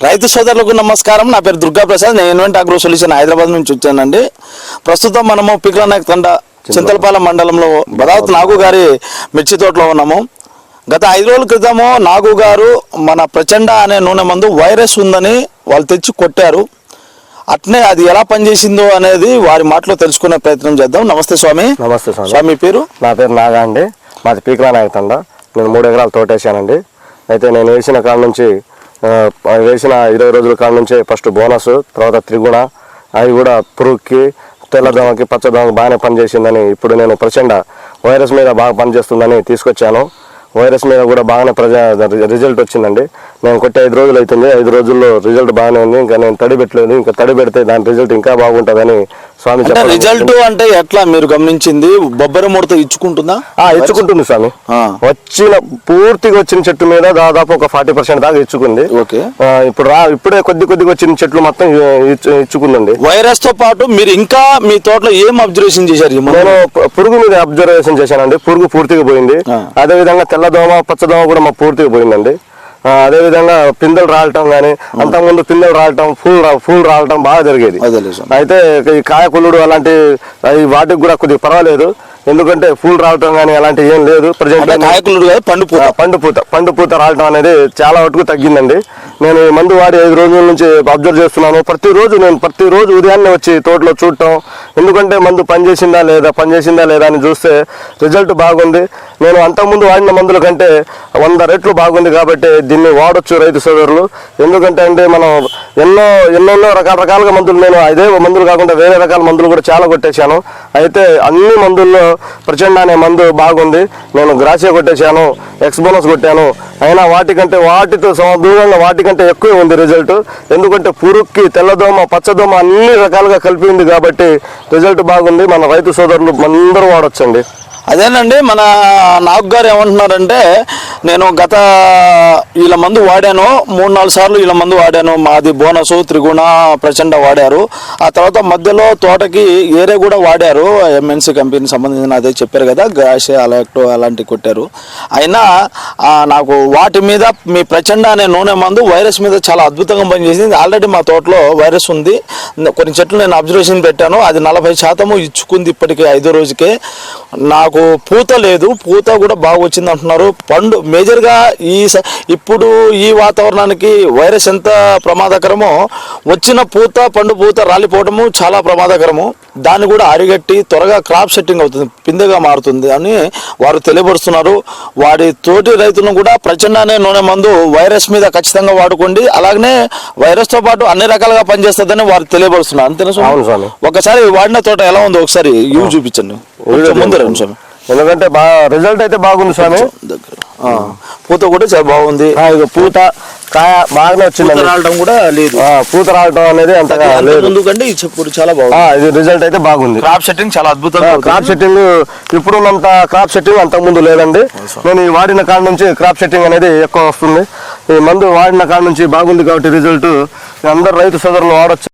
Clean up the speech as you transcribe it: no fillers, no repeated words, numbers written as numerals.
రైతు సోదరులకు నమస్కారం. నా పేరు దుర్గా ప్రసాద్. నేను ఇన్వెంట్ అగ్రో సొల్యూషన్ హైదరాబాద్ నుంచి వచ్చానండి. ప్రస్తుతం మనము పిక్లా నాయక్ తండ చింతలపాలెం మండలంలో బదావత్ నాగు గారి మిర్చి తోటలో ఉన్నాము. గత 5 రోజుల క్రితము నాగు గారు మన ప్రచండ అనే నూనె మందు వైరస్ ఉందని వాళ్ళు తెచ్చి కొట్టారు. అట్నే అది ఎలా పనిచేసిందో అనేది వారి మాటలో తెలుసుకునే ప్రయత్నం చేద్దాం. నమస్తే స్వామి. నమస్తే స్వామి. స్వామి పేరు? నా పేరు నాగా అండి. మాది పిక్లా నాయక్ తండ. నేను 3 ఎకరాలు తోటేసానండి. అయితే నేను వేసిన కాడ నుంచి వేసిన 20 రోజుల కాడ నుంచి ఫస్ట్ బోనస్, తర్వాత త్రిగుణ, అవి కూడా పురుగుకి, తెల్లదోమకి, పచ్చదోమకి బాగానే పనిచేసిందని ఇప్పుడు నేను ప్రచండ వైరస్ మీద బాగా పనిచేస్తుందని తీసుకొచ్చాను. వైరస్ మీద కూడా బాగానే రిజల్ట్ వచ్చిందండి. నేను కొట్టి 5 రోజులు అవుతుంది. 5 రోజుల్లో రిజల్ట్ బాగానే ఉంది. ఇంకా నేను తడి పెట్టలేదు. ఇంకా తడి పెడితే దాని రిజల్ట్ ఇంకా బాగుంటుందని స్వామి చెప్పారు. రిజల్ట్ అంటే ఎట్లా మీరు గమనించింది? బొబ్బరి ముడత ఇచ్చుకుంటుందా? ఇచ్చుకుంటుంది స్వామి. పూర్తిగా వచ్చిన చెట్టు మీద దాదాపు ఒక 40% దాకా ఇచ్చుకుంది. ఇప్పుడే కొద్దిగా వచ్చిన చెట్లు మొత్తం ఇచ్చుకుందండి. వైరస్ తో పాటు మీరు ఇంకా మీ తోటలో ఏం అబ్జర్వేషన్ చేశారు? నేను పురుగు మీద అబ్జర్వేషన్ చేశానండి. పురుగు పూర్తిగా పోయింది. అదే విధంగా తెల్లదోమ, పచ్చదోమ కూడా మా పూర్తిగా పోయిందండి. అదేవిధంగా పిందెలు రాలటం కానీ, అంతకుముందు పిందెలు రాలటం, పూలు రాలటం బాగా జరిగేది. అయితే ఈ కాయకుళ్ళుడు అలాంటి వాటికి కూడా కొద్దిగా పర్వాలేదు. ఎందుకంటే పూలు రావటం కానీ అలాంటివి ఏం లేదు. పండుపూత రావటం అనేది చాలా వరకు తగ్గిందండి. నేను ఈ మందు వాడి 5 రోజుల నుంచి అబ్జర్వ్ చేస్తున్నాను. ప్రతిరోజు ఉదయాన్నే వచ్చి తోటలో చూడటం. ఎందుకంటే మందు పనిచేసిందా లేదా అని చూస్తే రిజల్ట్ బాగుంది. నేను అంతకుముందు వాడిన మందుల కంటే 100 రెట్లు బాగుంది. కాబట్టి దీన్ని వాడొచ్చు రైతు సోదరులు. ఎందుకంటే అంటే మనం ఎన్నో రకాలుగా మందులు, నేను అదే మందులు కాకుండా వేరే రకాల మందులు కూడా చాలా కొట్టేశాను. అయితే అన్ని మందుల్లో ప్రచండ అనే మందు బాగుంది. నేను గ్రాసియా కొట్టేశాను, ఎక్స్బోనస్ కొట్టాను. అయినా వాటితో దూరంగా వాటికంటే ఎక్కువ ఉంది రిజల్ట్. ఎందుకంటే పురుగుకి, తెల్లదోమ, పచ్చదోమ అన్ని రకాలుగా కలిపి ఉంది. కాబట్టి రిజల్ట్ బాగుంది. మన రైతు సోదరులు అందరూ వాడొచ్చండి. అదేనండి, మన నాగు గారు ఏమంటున్నారంటే, నేను గత వీళ్ళ మందు వాడాను, 3-4 సార్లు వీళ్ళ మందు వాడాను. మాది బోనస్, త్రిగుణ, ప్రచండ వాడారు. ఆ తర్వాత మధ్యలో తోటకి ఏరే కూడా వాడారు. ఎంఎన్సీ కంపెనీకి సంబంధించిన అదే చెప్పారు కదా, గ్రాషియా, అలెక్టో అలాంటివి కొట్టారు. అయినా నాకు వాటి మీద మీ ప్రచండ అనే నూనె మందు వైరస్ మీద చాలా అద్భుతంగా పనిచేసింది. ఆల్రెడీ మా తోటలో వైరస్ ఉంది. కొన్ని చెట్లు నేను అబ్జర్వేషన్ పెట్టాను. అది 40% ఇచ్చుకుంది ఇప్పటికే 5వ రోజుకే. నాకు పూత లేదు, పూత కూడా బాగా వచ్చింది అంటున్నారు. పండు మేజర్గా ఇప్పుడు ఈ వాతావరణానికి వైరస్ ఎంత ప్రమాదకరమో, వచ్చిన పండు పూత రాలిపోవడము చాలా ప్రమాదకరము. దాన్ని కూడా అరిగట్టి త్వరగా క్రాప్ సెట్టింగ్ అవుతుంది, పిందెగా మారుతుంది అని వారు తెలియపరుస్తున్నారు. వారి తోటి రైతులను కూడా ప్రచండ అనే నూనె మందు వైరస్ మీద ఖచ్చితంగా వాడుకోండి. అలాగనే వైరస్తో పాటు అన్ని రకాలుగా పనిచేస్తుందని వారు తెలియపరుస్తున్నారు. అంతేనా? ఒకసారి వాడిన తోట ఎలా ఉందో ఒకసారి చూపించండి ముందర. ఎందుకంటే రిజల్ట్ అయితే బాగుంది స్వామి. పూత కూడా చాలా బాగుంది. పూత కాయ బాగానే వచ్చింది. రావడం కూడా లేదు. పూత రావడం అనేది అంతగా లేదు. ఎందుకంటే ఇప్పుడు చాలా బాగుంది. ఇది రిజల్ట్ అయితే బాగుంది. క్రాప్ సెట్టింగ్ చాలా అద్భుతంగా. క్రాప్ సెట్టింగ్ ఇప్పుడున్నంత క్రాప్ సెట్టింగ్ అంతకు ముందు లేదండి. నేను ఈ వాడిన కాడ నుంచి క్రాప్ సెట్టింగ్ అనేది ఎక్కువ వస్తుంది. ఈ మందు వాడిన కాడ నుంచి బాగుంది. కాబట్టి రిజల్ట్ అందరు రైతు సోదరులు వాడొచ్చు.